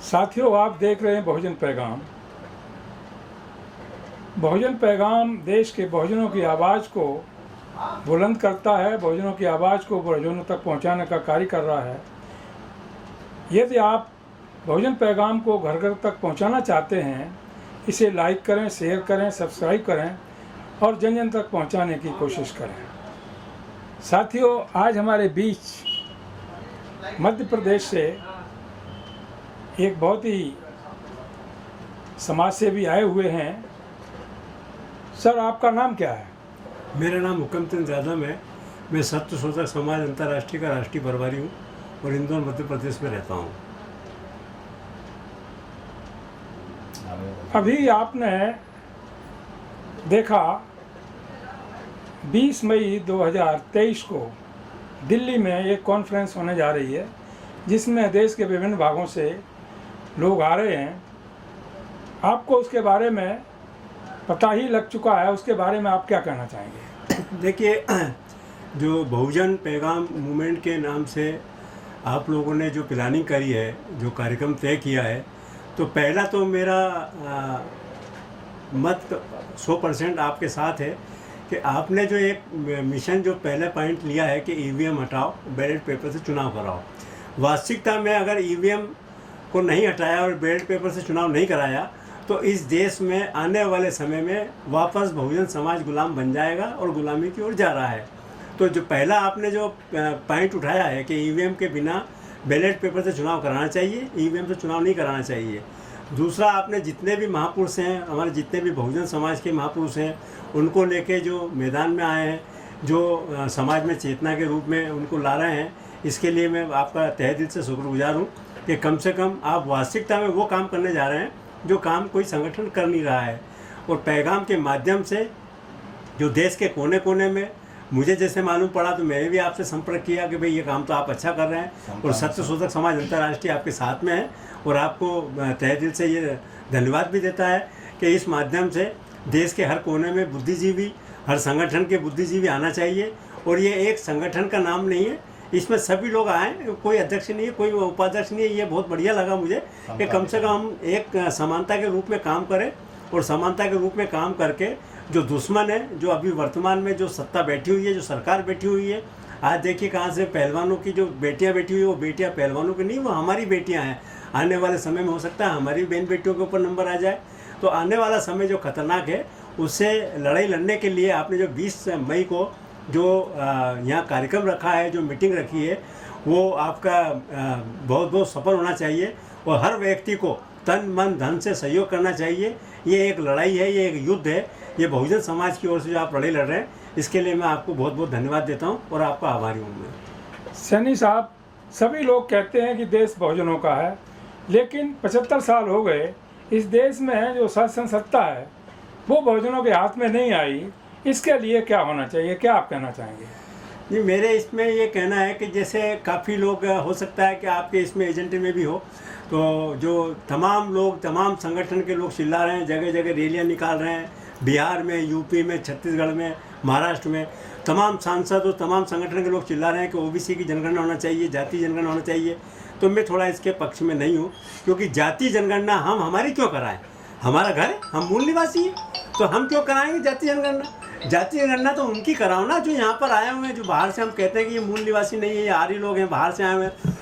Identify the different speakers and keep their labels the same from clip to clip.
Speaker 1: साथियों, आप देख रहे हैं बहुजन पैगाम। बहुजन पैगाम देश के बहुजनों की आवाज़ को बुलंद करता है, बहुजनों की आवाज़ को बहुजनों तक पहुंचाने का कार्य कर रहा है। यदि आप बहुजन पैगाम को घर घर तक पहुंचाना चाहते हैं, इसे लाइक करें, शेयर करें, सब्सक्राइब करें और जन जन तक पहुंचाने की कोशिश करें। साथियों, आज हमारे बीच मध्य प्रदेश से एक बहुत ही समाज सेवी आए हुए हैं। सर, आपका नाम क्या है?
Speaker 2: मेरा नाम हुकमचंद यादव है। मैं सत्य शोधक समाज अंतर्राष्ट्रीय का राष्ट्रीय प्रभारी हूँ और इंदौर मध्य प्रदेश में रहता हूँ।
Speaker 1: अभी आपने देखा 20 मई 2023 को दिल्ली में एक कॉन्फ्रेंस होने जा रही है, जिसमें देश के विभिन्न भागों से लोग आ रहे हैं। आपको उसके बारे में पता ही लग चुका है, उसके बारे में आप क्या कहना चाहेंगे?
Speaker 2: देखिए, जो बहुजन पैगाम मूवमेंट के नाम से आप लोगों ने जो प्लानिंग करी है, जो कार्यक्रम तय किया है, तो पहला तो मेरा मत 100% आपके साथ है कि आपने जो एक मिशन जो पहला पॉइंट लिया है कि ईवीएम हटाओ, बैलेट पेपर से चुनाव कराओ। वास्तविकता में अगर ईवीएम को नहीं हटाया और बैलेट पेपर से चुनाव नहीं कराया तो इस देश में आने वाले समय में वापस बहुजन समाज गुलाम बन जाएगा और गुलामी की ओर जा रहा है। तो जो पहला आपने जो पॉइंट उठाया है कि ईवीएम के बिना बैलेट पेपर से चुनाव कराना चाहिए, ईवीएम से चुनाव नहीं कराना चाहिए। दूसरा, आपने जितने भी महापुरुष हैं, हमारे जितने भी बहुजन समाज के महापुरुष हैं, उनको लेके जो मैदान में आए हैं, जो समाज में चेतना के रूप में उनको ला रहे हैं, इसके लिए मैं आपका तहे दिल से शुक्रगुजार हूँ कि कम से कम आप वास्तविकता में वो काम करने जा रहे हैं जो काम कोई संगठन कर नहीं रहा है। और पैगाम के माध्यम से जो देश के कोने कोने में मुझे जैसे मालूम पड़ा तो मैंने भी आपसे संपर्क किया कि भाई ये काम तो आप अच्छा कर रहे हैं और सत्य शोधक समाज अंतर्राष्ट्रीय आपके साथ में है, और आपको तहे दिल से ये धन्यवाद भी देता है कि इस माध्यम से देश के हर कोने में बुद्धिजीवी, हर संगठन के बुद्धिजीवी आना चाहिए। और ये एक संगठन का नाम नहीं है, इसमें सभी लोग आए, कोई अध्यक्ष नहीं है, कोई उपाध्यक्ष नहीं है। ये बहुत बढ़िया लगा मुझे कि कम से कम हम एक समानता के रूप में काम करें, और समानता के रूप में काम करके जो दुश्मन है, जो अभी वर्तमान में जो सत्ता बैठी हुई है, जो सरकार बैठी हुई है, आज देखिए कहाँ से पहलवानों की जो बेटियां बैठी हुई है, वो बेटियां पहलवानों की नहीं, वो हमारी बेटियां हैं। आने वाले समय में हो सकता है हमारी बहन बेटियों के ऊपर नंबर आ जाए। तो आने वाला समय जो खतरनाक है, उससे लड़ाई लड़ने के लिए आपने जो 20 मई को जो यहाँ कार्यक्रम रखा है, जो मीटिंग रखी है, वो आपका बहुत बहुत सफल होना चाहिए और हर व्यक्ति को तन मन धन से सहयोग करना चाहिए। ये एक लड़ाई है, ये एक युद्ध है, ये बहुजन समाज की ओर से जो आप लड़ाई लड़ रहे हैं, इसके लिए मैं आपको बहुत बहुत धन्यवाद देता हूँ और आपका आभारी हूँ मैं।
Speaker 1: सैनी साहब, सभी लोग कहते हैं कि देश बहुजनों का है, लेकिन 75 साल हो गए, इस देश में जो शासन सत्ता है वो बहुजनों के हाथ में नहीं आई। इसके लिए क्या होना चाहिए, क्या आप कहना चाहेंगे?
Speaker 2: जी, मेरे इसमें ये कहना है कि जैसे काफ़ी लोग, हो सकता है कि आपके इसमें एजेंट में भी हो, तो जो तमाम लोग, तमाम संगठन के लोग चिल्ला रहे हैं, जगह जगह रैलियाँ निकाल रहे हैं, बिहार में, यूपी में, छत्तीसगढ़ में, महाराष्ट्र में तमाम सांसद और तमाम संगठन के लोग चिल्ला रहे हैं कि ओबीसी की जनगणना होना चाहिए, जाति जनगणना होना चाहिए। तो मैं थोड़ा इसके पक्ष में नहीं हूँ, क्योंकि जाति जनगणना हम हमारी क्यों कराएं? हमारा घर है, हम मूल निवासी हैं, तो हम क्यों कराएंगे जाति जनगणना? जाति जनगणना तो उनकी कराओ ना जो यहाँ पर आए हुए हैं, जो बाहर से हम कहते हैं कि ये मूल निवासी नहीं है, ये आर्य लोग हैं, बाहर से आए हुए हैं,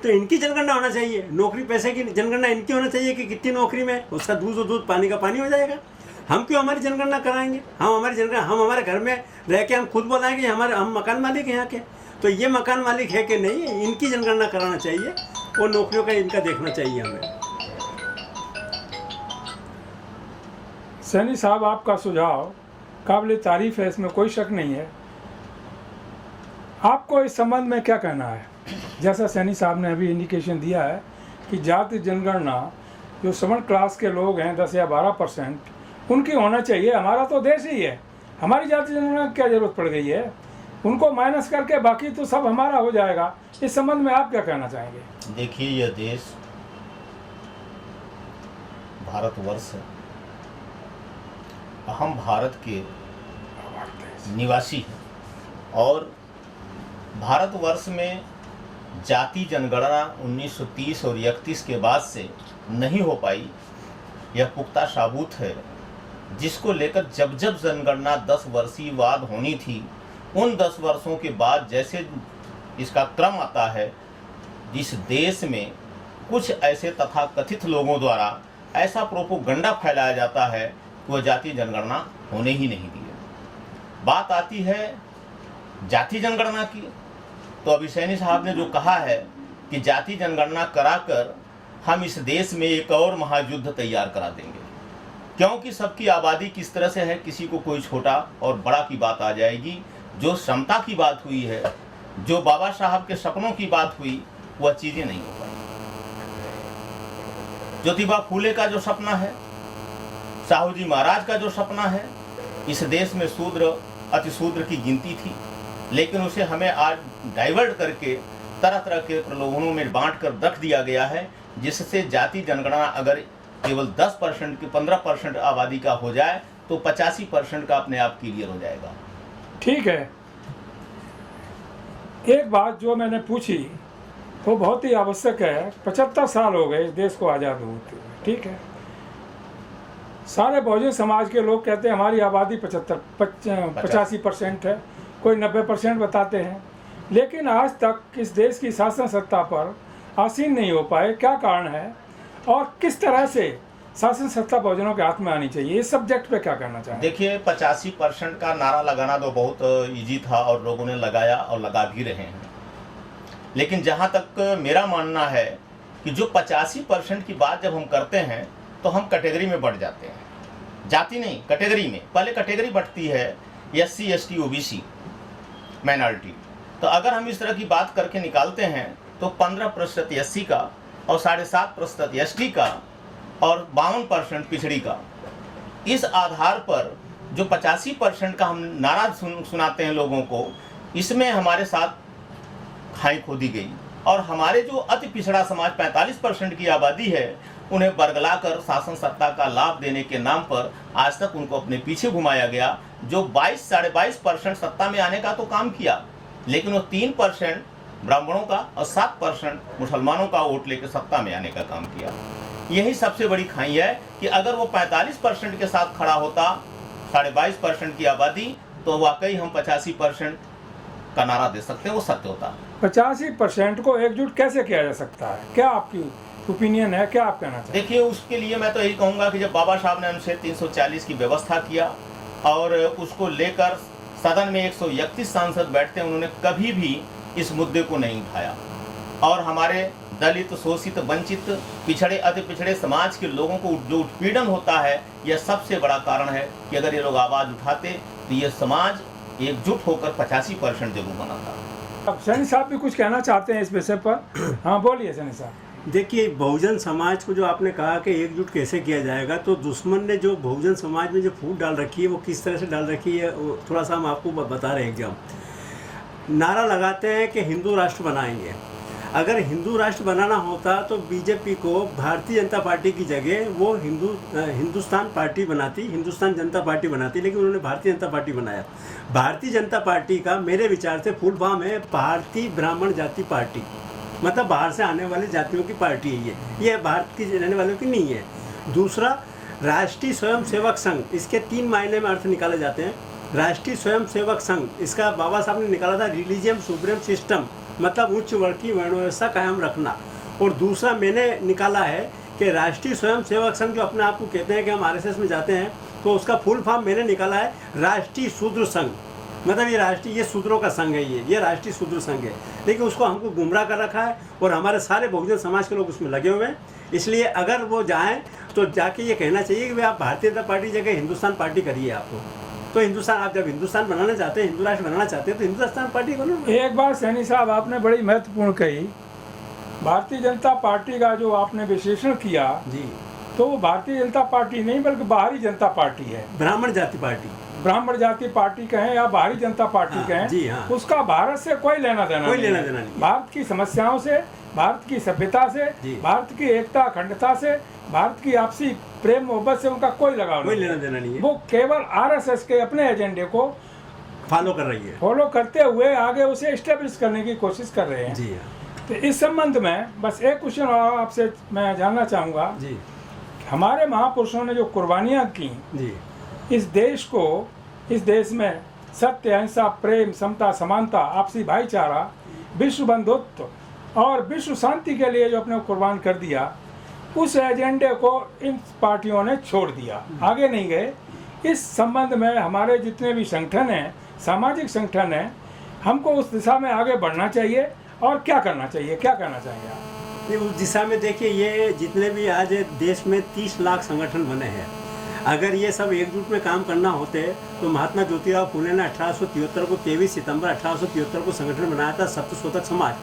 Speaker 2: तो इनकी जनगणना होना चाहिए। नौकरी पैसे की जनगणना इनकी होना चाहिए कि कितनी नौकरी में, उसका दूध और दूध, पानी का पानी हो जाएगा। हम क्यों हमारी जनगणना कराएंगे? हम हमारे घर में रह के हम खुद बोलाएंगे हम मकान मालिक हैं यहाँ के, तो ये मकान मालिक है कि नहीं, इनकी जनगणना कराना चाहिए और नौकरियों का इनका देखना चाहिए हमें।
Speaker 1: सैनी साहब, आपका सुझाव काबिल तारीफ है, इसमें कोई शक नहीं है। आपको इस संबंध में क्या कहना है? जैसा सैनी साहब ने अभी इंडिकेशन दिया है कि जाति जनगणना जो सवर्ण क्लास के लोग हैं 10 या 12%, उनकी होना चाहिए। हमारा तो देश ही है, हमारी जाति जनगणना की क्या जरूरत पड़ गई है? उनको माइनस करके बाकी तो सब हमारा हो जाएगा। इस संबंध में आप क्या कहना चाहेंगे?
Speaker 3: देखिए, यह देश भारतवर्ष है, हम भारत के निवासी हैं और भारतवर्ष में जाति जनगणना 1930 और 31 के बाद से नहीं हो पाई, यह पुख्ता साबूत है, जिसको लेकर जब जब जनगणना 10 वर्षीय बाद होनी थी, उन 10 वर्षों के बाद जैसे इसका क्रम आता है, इस देश में कुछ ऐसे तथाकथित लोगों द्वारा ऐसा प्रोपोगंडा फैलाया जाता है कि वह जाति जनगणना होने ही नहीं दी है। बात आती है जाति जनगणना की, तो अभी सैनी साहब ने जो कहा है कि जाति जनगणना कराकर हम इस देश में एक और महायुद्ध तैयार करा देंगे, क्योंकि सबकी आबादी किस तरह से है, किसी को कोई छोटा और बड़ा की बात आ जाएगी। जो समता की बात हुई है, जो बाबा साहब के सपनों की बात हुई, वह चीज़ें नहीं हो पाई। ज्योतिबा फूले का जो सपना है, साहू जी महाराज का जो सपना है, इस देश में शूद्र अतिशूद्र की गिनती थी, लेकिन उसे हमें आज डाइवर्ट करके तरह तरह के प्रलोभनों में बांट कर रख दिया गया है, जिससे जाति जनगणना अगर केवल 10% की 15% आबादी का हो जाए तो 85% का अपने आप क्लियर हो जाएगा।
Speaker 1: ठीक है, एक बात जो मैंने पूछी वो बहुत ही आवश्यक है। 75 साल हो गए इस देश को आज़ाद होते हुए, ठीक है। सारे बहुजन समाज के लोग कहते हैं हमारी आबादी 85% है, कोई 90% बताते हैं, लेकिन आज तक इस देश की शासन सत्ता पर आसीन नहीं हो पाए। क्या कारण है और किस तरह से शासन सत्ता बहुजनों के हाथ में आनी चाहिए, इस सब्जेक्ट पे क्या करना चाहिए?
Speaker 3: देखिए, 85% का नारा लगाना तो बहुत इजी था और लोगों ने लगाया और लगा भी रहे हैं, लेकिन जहाँ तक मेरा मानना है कि जो 85% की बात जब हम करते हैं तो हम कैटेगरी में बढ़ जाते हैं, जाति नहीं कैटेगरी में। पहले कैटेगरी बढ़ती है SC ST OBC माइनॉरिटी, तो अगर हम इस तरह की बात करके निकालते हैं तो 15% SC का और 7.5% ST का और 52% पिछड़ी का। इस आधार पर जो 85% का हम नारा सुनाते हैं लोगों को, इसमें हमारे साथ खाई खोदी गई और हमारे जो अति पिछड़ा समाज 45% की आबादी है, उन्हें बरगलाकर शासन सत्ता का लाभ देने के नाम पर आज तक उनको अपने पीछे घुमाया गया। जो 22-22.5% सत्ता में आने का तो काम किया, लेकिन वो 3% ब्राह्मणों का और 7% मुसलमानों का वोट लेकर सत्ता में आने का काम किया। यही सबसे बड़ी खाई है कि अगर वो 45% के साथ खड़ा होता, 22.5% की आबादी, तो वाकई हम 85% का नारा दे सकते हैं, वो सत्य होता।
Speaker 1: 85% को एकजुट कैसे किया जा सकता है, क्या आपकी ओपिनियन है, क्या आप कहना चाहते हैं?
Speaker 3: देखिए, उसके लिए मैं तो यही कहूँगा कि जब बाबा साहब ने अनुच्छेद 340 की व्यवस्था किया और उसको लेकर सदन में 131 सांसद बैठते, उन्होंने कभी भी इस मुद्दे को नहीं उठाया। और हमारे दलित, शोषित, वंचित, पिछड़े, अति पिछड़े समाज के लोगों को जो उत्पीड़न होता है, यह सबसे बड़ा कारण है कि अगर ये लोग आवाज़ उठाते तो ये समाज एकजुट होकर 85% जरूर बनाता।
Speaker 1: अब सैनी साहब भी कुछ कहना चाहते हैं इस विषय पर। हाँ, बोलिए सैनी साहब।
Speaker 2: देखिए, बहुजन समाज को जो आपने कहा कि एकजुट कैसे किया जाएगा, तो दुश्मन ने जो बहुजन समाज में जो फूट डाल रखी है, वो किस तरह से डाल रखी है, थोड़ा सा हम आपको बता रहे हैं। एकदम नारा लगाते हैं कि हिंदू राष्ट्र बनाएंगे। अगर हिंदू राष्ट्र बनाना होता तो बीजेपी को भारतीय जनता पार्टी की जगह वो हिंदुस्तान पार्टी बनाती, हिंदुस्तान जनता पार्टी बनाती, लेकिन उन्होंने भारतीय जनता पार्टी बनाया। भारतीय जनता पार्टी का मेरे विचार से फुल फॉर्म है भारतीय ब्राह्मण जाति पार्टी, मतलब बाहर से आने वाली जातियों की पार्टी है ये भारत की रहने वालों की नहीं है। दूसरा, राष्ट्रीय स्वयंसेवक संघ, इसके 3 मायने में अर्थ निकाले जाते हैं। राष्ट्रीय स्वयंसेवक संघ, इसका बाबा साहब ने निकाला था रिलीजियम सुप्रीम सिस्टम, मतलब उच्च वर्ग की वर्ण व्यवस्था कायम रखना। और दूसरा मैंने निकाला है कि राष्ट्रीय स्वयंसेवक संघ, जो अपने आप को कहते हैं कि हम RSS में जाते हैं, तो उसका फुल फॉर्म मैंने निकाला है राष्ट्रीय शूद्र संघ, मतलब ये राष्ट्रीय, ये शूद्रों का संघ है, ये राष्ट्रीय शूद्र संघ है। लेकिन उसको हमको गुमराह कर रखा है और हमारे सारे बहुजन समाज के लोग उसमें लगे हुए हैं। इसलिए अगर वो जाएं तो जाके ये कहना चाहिए कि भाई आप भारतीय जनता पार्टी जगह हिंदुस्तान पार्टी करिए। आपको तो हिंदुस्तान, आप जब हिंदुस्तान बनाना चाहते हैं, हिंदू राष्ट्र बनाना चाहते हैं, तो हिंदुस्तान पार्टी बनो।
Speaker 1: एक बात सैनी साहब आपने बड़ी महत्वपूर्ण कही, भारतीय जनता पार्टी का जो आपने विश्लेषण किया
Speaker 2: जी,
Speaker 1: तो वो भारतीय जनता पार्टी नहीं बल्कि बाहरी जनता पार्टी है।
Speaker 2: ब्राह्मण जाति पार्टी,
Speaker 1: ब्राह्मण जाति पार्टी कहें या बाहरी जनता पार्टी
Speaker 2: हाँ,
Speaker 1: कहें,
Speaker 2: जी हाँ,
Speaker 1: उसका भारत से कोई लेना देना
Speaker 2: नहीं।
Speaker 1: भारत की समस्याओं से, भारत की सभ्यता से, भारत की एकता अखंडता से, भारत की आपसी प्रेम मोहब्बत से उनका कोई लगाव
Speaker 2: कोई लेना देना नहीं है।
Speaker 1: वो केवल RSS के अपने एजेंडे को
Speaker 2: फॉलो कर रही है,
Speaker 1: फॉलो करते हुए आगे उसे एस्टेब्लिश करने की कोशिश कर रहे हैं।
Speaker 2: जी हाँ।
Speaker 1: तो इस संबंध में बस एक क्वेश्चन आपसे मैं जानना चाहूँगा,
Speaker 2: जी
Speaker 1: हमारे महापुरुषों ने जो कुर्बानियाँ की
Speaker 2: जी
Speaker 1: इस देश में सत्य, अहिंसा, प्रेम, समता, समानता, आपसी भाईचारा, विश्व बंधुत्व और विश्व शांति के लिए जो अपने को कुर्बान कर दिया, उस एजेंडे को इन पार्टियों ने छोड़ दिया, आगे नहीं गए। इस संबंध में हमारे जितने भी संगठन हैं, सामाजिक संगठन हैं, हमको उस दिशा में आगे बढ़ना चाहिए और क्या करना चाहिए, क्या करना चाहिए आप?
Speaker 2: ये उस दिशा में देखिए, ये जितने भी आज देश में 30 लाख संगठन बने हैं, अगर ये सब एकजुट में काम करना होते तो महात्मा ज्योतिराव फुले ने 1873 को 23 सितंबर 1873 को संगठन बनाया था सत्यशोधक समाज,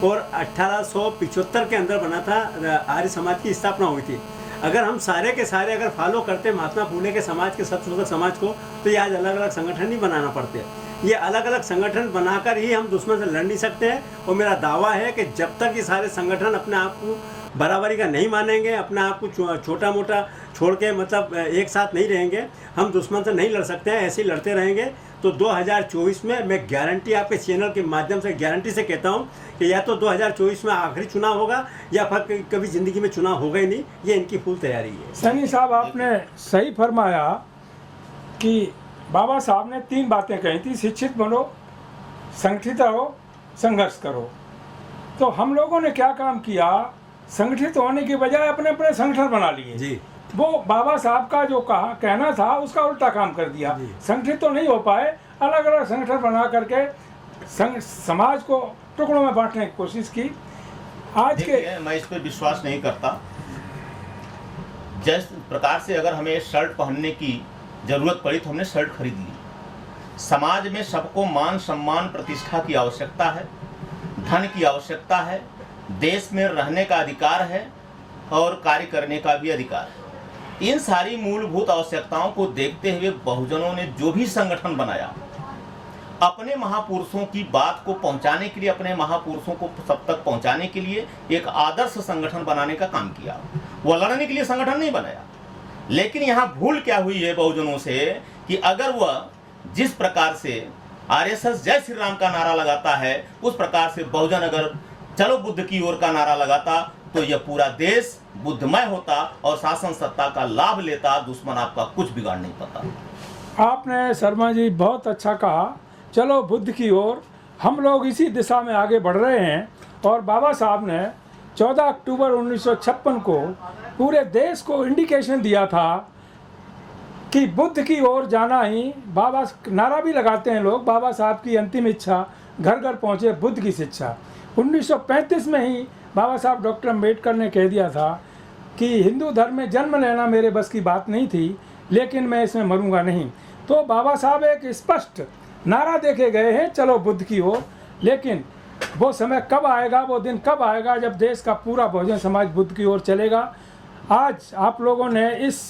Speaker 2: और 1875 के अंदर बना था आर्य समाज की स्थापना हुई थी। अगर हम सारे के सारे अगर फॉलो करते महात्मा फुले के समाज के सत्यशोधक समाज को, तो ये आज अलग अलग संगठन ही बनाना पड़ते। ये अलग अलग संगठन बनाकर ही हम दुश्मन से लड़ नहीं सकते हैं। और मेरा दावा है कि जब तक ये सारे संगठन अपने आप को बराबरी का नहीं मानेंगे, अपने आप को छोटा मोटा छोड़ के मतलब एक साथ नहीं रहेंगे, हम दुश्मन से नहीं लड़ सकते हैं। ऐसे ही लड़ते रहेंगे तो 2024 में मैं गारंटी आपके चैनल के माध्यम से गारंटी से कहता हूं कि या तो 2024 में आखिरी चुनाव होगा या फिर कभी ज़िंदगी में चुनाव होगा ही नहीं। ये इनकी फुल तैयारी है।
Speaker 1: सैनी साहब, आपने सही फरमाया कि बाबा साहब ने 3 बातें कही थी, शिक्षित बनो, संगठित रहो, संघर्ष करो। तो हम लोगों ने क्या काम किया, संगठित होने की बजाय अपने अपने संगठन बना लिए
Speaker 2: जी।
Speaker 1: वो बाबा साहब का जो कहना था उसका उल्टा काम कर दिया। संगठित तो नहीं हो पाए, अलग अलग संगठन बना करके समाज को टुकड़ों में बांटने की कोशिश की। आज के
Speaker 3: मैं इस पर विश्वास नहीं करता। जिस प्रकार से अगर हमें शर्ट पहनने की जरूरत पड़ी तो हमने शर्ट खरीद ली। समाज में सबको मान सम्मान प्रतिष्ठा की आवश्यकता है, धन की आवश्यकता है, देश में रहने का अधिकार है और कार्य करने का भी अधिकार है। इन सारी मूलभूत आवश्यकताओं को देखते हुए बहुजनों ने जो भी संगठन बनाया, अपने महापुरुषों की बात को पहुंचाने के लिए, अपने महापुरुषों को सब तक पहुंचाने के लिए एक आदर्श संगठन बनाने का काम किया। वह लड़ने के लिए संगठन नहीं बनाया। लेकिन यहाँ भूल क्या हुई है बहुजनों से कि अगर वह जिस प्रकार से आरएसएस जय श्री राम का नारा लगाता है, उस प्रकार से बहुजन अगर चलो बुद्ध की ओर का नारा लगाता तो यह पूरा देश बुद्धमय होता और शासन सत्ता का लाभ लेता। दुश्मन आपका कुछ बिगाड़ नहीं पाता।
Speaker 1: आपने शर्मा जी बहुत अच्छा कहा, चलो बुद्ध की ओर। हम लोग इसी दिशा में आगे बढ़ रहे हैं। और बाबा साहब ने 14 अक्टूबर 1956 को पूरे देश को इंडिकेशन दिया था कि बुद्ध की ओर जाना ही, बाबा नारा भी लगाते हैं लोग, बाबा साहब की अंतिम इच्छा घर घर पहुँचे बुद्ध की शिक्षा। 1935 में ही बाबा साहब डॉक्टर अम्बेडकर ने कह दिया था कि हिंदू धर्म में जन्म लेना मेरे बस की बात नहीं थी, लेकिन मैं इसमें मरूंगा नहीं। तो बाबा साहब एक स्पष्ट नारा देके गए हैं, चलो बुद्ध की ओर। लेकिन वो समय कब आएगा, वो दिन कब आएगा जब देश का पूरा बहुजन समाज बुद्ध की ओर चलेगा। आज आप लोगों ने इस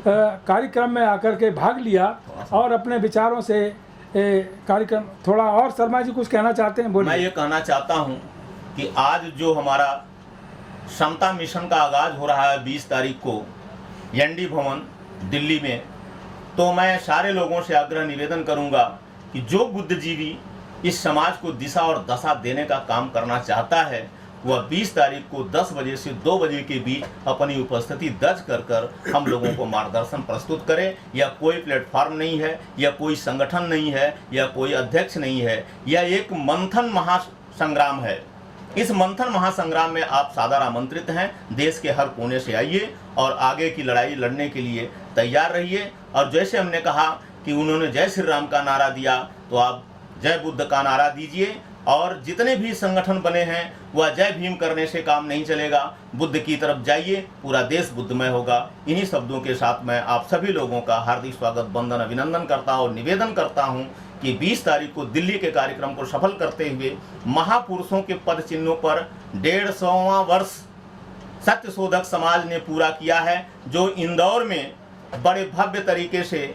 Speaker 1: कार्यक्रम में आकर के भाग लिया और अपने विचारों से कार्यक्रम थोड़ा और। शर्मा जी कुछ कहना चाहते हैं, बोलिए।
Speaker 3: मैं ये कहना चाहता हूँ कि आज जो हमारा समता मिशन का आगाज हो रहा है 20 तारीख को एनडी भवन दिल्ली में, तो मैं सारे लोगों से आग्रह निवेदन करूंगा कि जो बुद्धिजीवी इस समाज को दिशा और दशा देने का काम करना चाहता है, वह 20 तारीख को 10 बजे से 2 बजे के बीच अपनी उपस्थिति दर्ज कर हम लोगों को मार्गदर्शन प्रस्तुत करें। यह कोई प्लेटफॉर्म नहीं है, यह कोई संगठन नहीं है, यह कोई अध्यक्ष नहीं है, यह एक मंथन महासंग्राम है। इस मंथन महासंग्राम में आप सादर आमंत्रित हैं। देश के हर कोने से आइए और आगे की लड़ाई लड़ने के लिए तैयार रहिए। और जैसे हमने कहा कि उन्होंने जय श्री राम का नारा दिया, तो आप जय बुद्ध का नारा दीजिए। और जितने भी संगठन बने हैं वह जय भीम करने से काम नहीं चलेगा, बुद्ध की तरफ जाइए, पूरा देश बुद्धमय होगा। इन्हीं शब्दों के साथ मैं आप सभी लोगों का हार्दिक स्वागत, वंदन, अभिनंदन करता हूँ और निवेदन करता हूँ कि 20 तारीख को दिल्ली के कार्यक्रम को सफल करते हुए महापुरुषों के पद चिन्हों पर 150वां वर्ष सत्यशोधक समाज ने पूरा किया है, जो इंदौर में बड़े भव्य तरीके से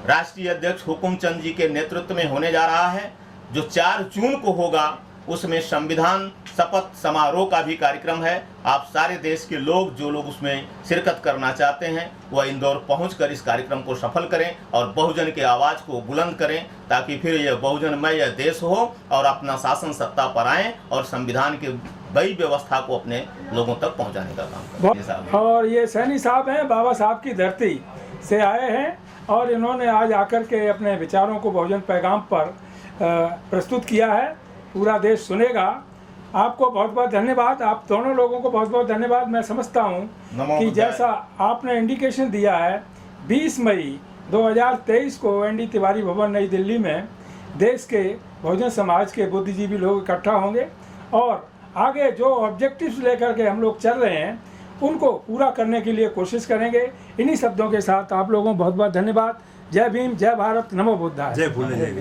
Speaker 3: राष्ट्रीय अध्यक्ष हुकुमचंद जी के नेतृत्व में होने जा रहा है। जो 4 जून को होगा उसमें संविधान शपथ समारोह का भी कार्यक्रम है। आप सारे देश के लोग, जो लोग उसमें शिरकत करना चाहते हैं, वह इंदौर पहुंचकर इस कार्यक्रम को सफल करें और बहुजन की आवाज़ को बुलंद करें, ताकि फिर यह बहुजनमय यह देश हो और अपना शासन सत्ता पर आएँ और संविधान के बड़ी व्यवस्था को अपने लोगों तक पहुंचाने का काम करते हैं साहब।
Speaker 1: और ये सैनी साहब हैं, बाबा साहब की धरती से आए हैं और इन्होंने आज आकर के अपने विचारों को बहुजन पैगाम पर प्रस्तुत किया है। पूरा देश सुनेगा। आपको बहुत बहुत धन्यवाद, आप दोनों लोगों को बहुत बहुत धन्यवाद। मैं समझता हूँ कि जैसा आपने इंडिकेशन दिया है 20 मई 2023 को एन डी तिवारी भवन नई दिल्ली में देश के बहुजन समाज के बुद्धिजीवी लोग इकट्ठा होंगे और आगे जो ऑब्जेक्टिव्स लेकर के हम लोग चल रहे हैं उनको पूरा करने के लिए कोशिश करेंगे। इन्हीं शब्दों के साथ आप लोगों को बहुत बहुत धन्यवाद। जय भीम, जय भारत, नमो बुद्धाय।
Speaker 2: जय भोले।